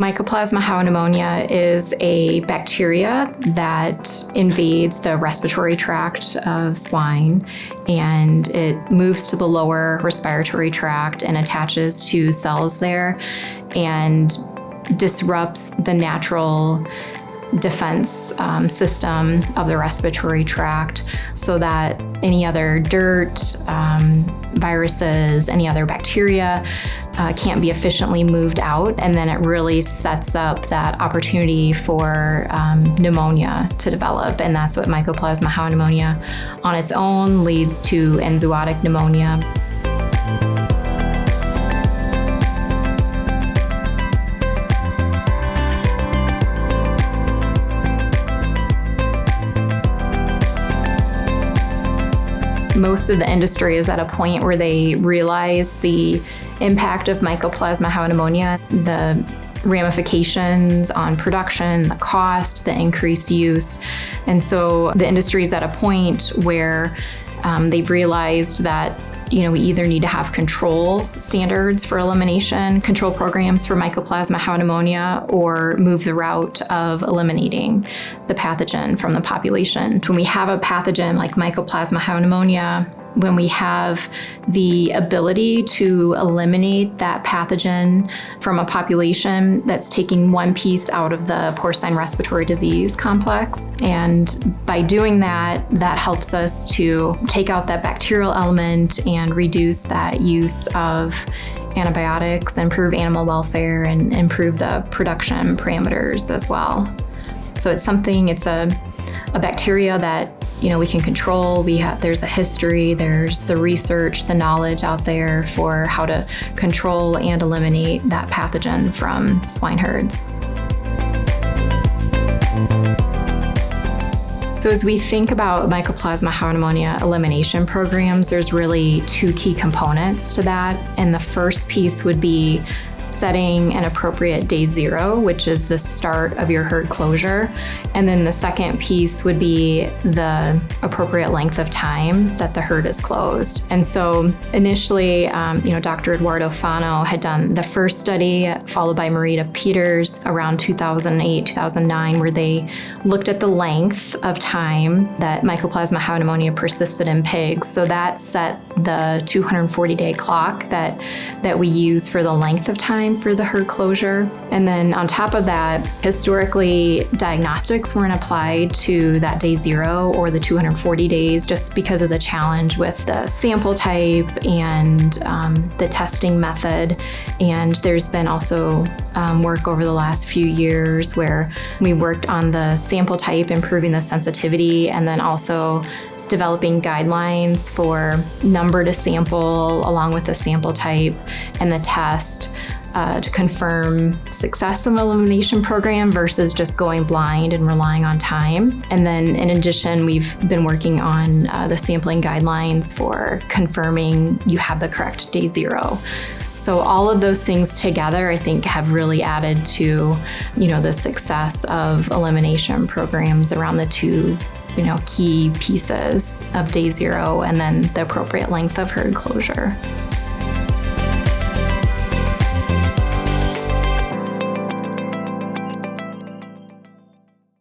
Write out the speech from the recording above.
Mycoplasma hyopneumoniae is a bacteria that invades the respiratory tract of swine, and it moves to the lower respiratory tract and attaches to cells there and disrupts the natural defense system of the respiratory tract so that any other dirt, viruses, any other bacteria can't be efficiently moved out, and then it really sets up that opportunity for pneumonia to develop, and that's what Mycoplasma hyopneumoniae on its own leads to enzootic pneumonia. Most of the industry is at a point where they realize the impact of Mycoplasma hyopneumoniae, the ramifications on production, the cost, the increased use. And so the industry is at a point where they've realized that we either need to have control standards for elimination, control programs for Mycoplasma hyopneumoniae, or move the route of eliminating the pathogen from the population. When we have a pathogen like Mycoplasma hyopneumoniae, when we have the ability to eliminate that pathogen from a population, that's taking one piece out of the porcine respiratory disease complex. And by doing that, that helps us to take out that bacterial element and reduce that use of antibiotics, improve animal welfare, and improve the production parameters as well. So it's a bacteria that we can control. There's a history, there's the research, the knowledge out there for how to control and eliminate that pathogen from swine herds. So as we think about Mycoplasma hyopneumoniae elimination programs, there's really two key components to that. And the first piece would be setting an appropriate day zero, which is the start of your herd closure. And then the second piece would be the appropriate length of time that the herd is closed. And so initially, Dr. Eduardo Fano had done the first study, followed by Marita Peters around 2008, 2009, where they looked at the length of time that Mycoplasma hyopneumoniae persisted in pigs. So that set the 240-day clock that we use for the length of time for the herd closure. And then on top of that, historically, diagnostics weren't applied to that day zero or the 240 days just because of the challenge with the sample type and the testing method. And there's been also work over the last few years where we worked on the sample type, improving the sensitivity, and then also developing guidelines for number to sample along with the sample type and the test to confirm success of an elimination program versus just going blind and relying on time. And then in addition, we've been working on the sampling guidelines for confirming you have the correct day zero. So all of those things together, I think, have really added to, the success of elimination programs around the two key pieces of day zero and then the appropriate length of herd closure.